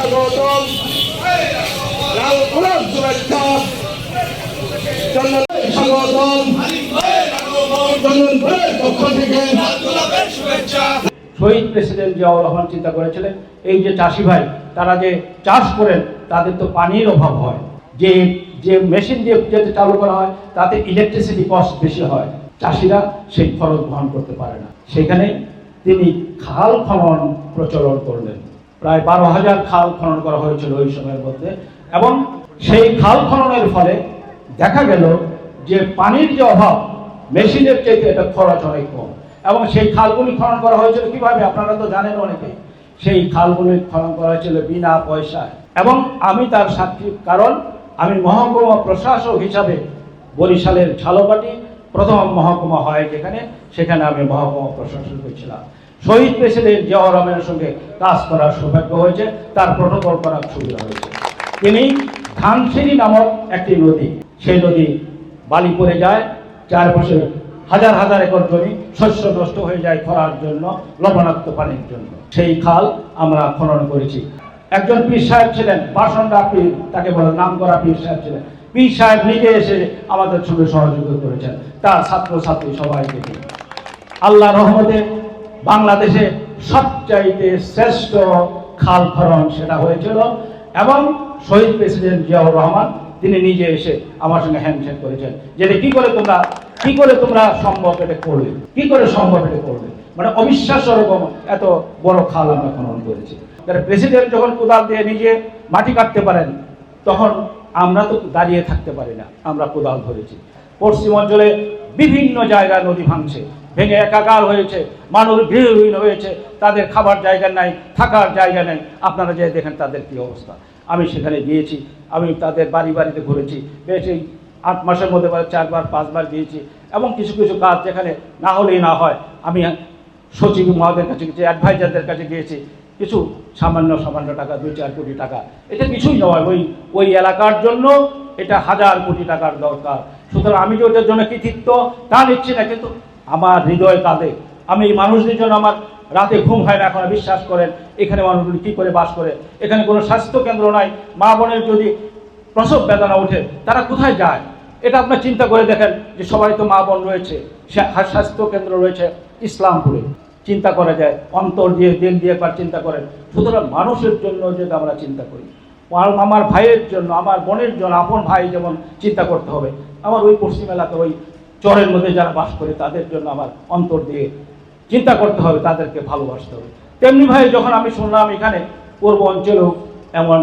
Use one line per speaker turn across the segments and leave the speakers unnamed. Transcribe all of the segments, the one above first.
স্বাগতম লাল গোলাপ শুভেচ্ছা স্বাগতম পক্ষ থেকে
শহীদ প্রেসিডেন্ট জিয়াউর রহমান চিন্তা করেছিলেন এই যে চাষি ভাই তারা যে চাষ করেন তাদের তো পানির অভাব হয়, যে যে মেশিন দিয়ে যেতে চালু করা হয় তাতে ইলেকট্রিসিটি কস্ট বেশি হয়, চাষিরা সেই খরচ বহন করতে পারে না। সেখানে তিনি খাল খনন প্রচলন করলেন। প্রায় 12,000 খাল খনন করা হয়েছিল ওই সময়ের মধ্যে, এবং সেই খাল খননের ফলে দেখা গেল যে পানির যে অভাব মেশিনের চাইতে এটা খরচ অনেক কম। এবং সেই খালগুলি খনন করা হয়েছিল কিভাবে আপনারা তো জানেন অনেকেই, সেই খালগুলি খনন করা হয়েছিল বিনা পয়সায়। এবং আমি তার সাক্ষী, কারণ আমি মহকুমা প্রশাসক হিসাবে বরিশালের ঝালকাঠি প্রথম মহকুমা হয় যেখানে, সেখানে আমি মহকুমা প্রশাসক হয়েছিলাম। শহীদ প্রেসিডেন্ট জিয়াউর রহমানের সঙ্গে কাজ করার সৌভাগ্য হয়েছে, তার প্রটোকল করার সুবিধা হয়েছে। তিনি ধানসিঁড়ি নামক একটি নদী, সেই নদী বালি পড়ে যায়, চারপাশে হাজার হাজার একর জমি শস্য নষ্ট হয়ে যায় খরার জন্য, লবণাক্ত পানির জন্য। সেই খাল আমরা খনন করেছি। একজন পীর সাহেব ছিলেন, বাসনডা পীর তাকে বলে, নাম করা পীর সাহেব ছিলেন। পীর সাহেব নিজে এসে আমাদের সঙ্গে সহযোগিতা করেছেন, তার ছাত্রছাত্রী সবাইকে নিয়ে। আল্লাহ রহমতে বাংলাদেশে সবচাইতে শ্রেষ্ঠ খাল খনন সেটা হয়েছিল, এবং শহীদ প্রেসিডেন্ট জিয়াউর রহমান তিনি নিজে এসে আমার সঙ্গে হ্যান্ডশেক করেছেন, যেটা কি করে তোমরা সম্ভব এটা করবে, কি করে সম্ভব এটা করবে, মানে অবিশ্বাস্য রকম এত বড় খাল আমরা খনন করেছি। প্রেসিডেন্ট যখন কোদাল দিয়ে নিজে মাটি কাটতে পারেন, তখন আমরা তো দাঁড়িয়ে থাকতে পারি না, আমরা কোদাল ধরেছি। পশ্চিম অঞ্চলে বিভিন্ন জায়গায় নদী ভাঙছে, ভেঙে একাকার হয়েছে, মানুষ গৃহহীন হয়েছে, তাদের খাবার জায়গা নাই, থাকার জায়গা নেই। আপনারা যে দেখেন তাদের কি অবস্থা। আমি সেখানে গিয়েছি, আমি তাদের বাড়ি বাড়িতে ঘুরেছি, বেশ এই 8 মাসের মধ্যে 4বার 5বার গিয়েছি। এবং কিছু কিছু কাজ যেখানে না হলেই না হয়, আমি সচিব মহোদয়ের কাছে গেছি, অ্যাডভাইজারদের কাছে গিয়েছি, কিছু সামান্য টাকা, 2-4 কোটি টাকা, এটা কিছুই নয়, ওই এলাকার জন্য এটা 1000 কোটি টাকার দরকার। সুতরাং আমি যে ওটার জন্য কৃতিত্ব তা নিচ্ছি না, কিন্তু আমার হৃদয় কাঁদে। আমি এই মানুষদের জন্য আমার রাতে ঘুম হয় না। এখন বিশ্বাস করেন এখানে মানুষগুলি কী করে বাস করে, এখানে কোনো স্বাস্থ্য কেন্দ্র নাই। মা বোনের যদি প্রসব বেদনা ওঠে তারা কোথায় যায়, এটা আপনার চিন্তা করে দেখেন যে সবাই তো মা বোন রয়েছে, স্বাস্থ্য কেন্দ্র রয়েছে ইসলামপুরে, চিন্তা করা যায়, অন্তর দিয়ে দিল দিয়ে একবার চিন্তা করেন। সুতরাং মানুষের জন্য যদি আমরা চিন্তা করি, আমার ভাইয়ের জন্য, আমার বোনের জন্য, আপন ভাই যেমন চিন্তা করতে হবে, আমার ওই পশ্চিম এলাকা ওই চরের মধ্যে যারা বাস করে তাদের জন্য আমার অন্তর দিয়ে চিন্তা করতে হবে, তাদেরকে ভালোবাসতে হবে। তেমনি ভাই যখন আমি শুনলাম এখানে পূর্ব অঞ্চলেও এমন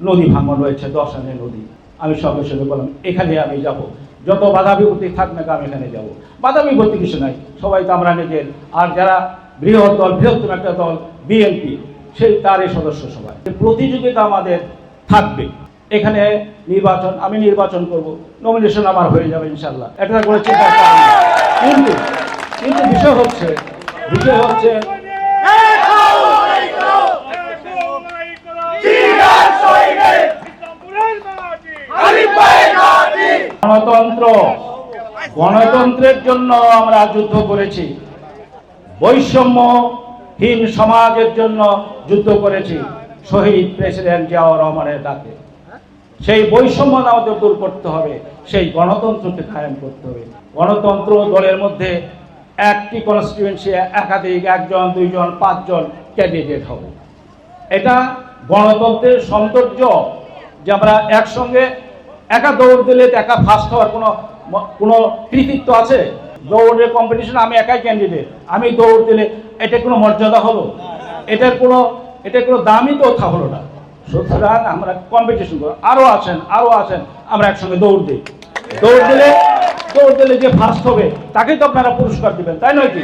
নদী ভাঙন রয়েছে, 10 আনের নদী, আমি সঙ্গে সঙ্গে বললাম এখানে আমি যাব, যত বাধা বিপত্তি থাক না আমি এখানে যাব। বাধা বিপত্তি কিছু নাই, সবাই তো আমরা নিজের। আর যারা বৃহত্তম একটা দল বিএনপি, সেই তারই সদস্য সবাই। প্রতিযোগিতা আমাদের থাকবে, এখানে নির্বাচন, আমি নির্বাচন করব, নমিনেশন আমার হয়ে যাবে ইনশাল্লাহ, এটা করে চিন্তা করা। কিন্তু বিষয় হচ্ছে গণতন্ত্রের জন্য আমরা যুদ্ধ করেছি, বৈষম্যহীন সমাজের জন্য যুদ্ধ করেছি শহীদ প্রেসিডেন্ট জিয়াউর রহমানের ডাকে। সেই বৈষম্য আমাদের দূর করতে হবে, সেই গণতন্ত্রকে কায়েম করতে হবে। গণতন্ত্র দলের মধ্যে একটি কনস্টিটুয়েন্সি একাধিক 1 জন 2 জন 5 জন ক্যান্ডিডেট হবে, এটা গণতন্ত্রের সৌন্দর্য। যে আমরা একসঙ্গে একা দৌড় দিলে একা ফার্স্ট হওয়ার কোনো কৃতিত্ব আছে? দৌড়ের কম্পিটিশন আমি একাই ক্যান্ডিডেট, আমি দৌড় দিলে এটা কোনো মর্যাদা হলো? এটার কোনো দামই তো ওঠা হলো না। সুতরাং আমরা কম্পিটিশন করব, আরও আসেন, আমরা একসঙ্গে দৌড় দিই। দৌড় দিলে যে ফার্স্ট হবে তাকেই তো আপনারা পুরস্কার দিবেন, তাই নয় কি?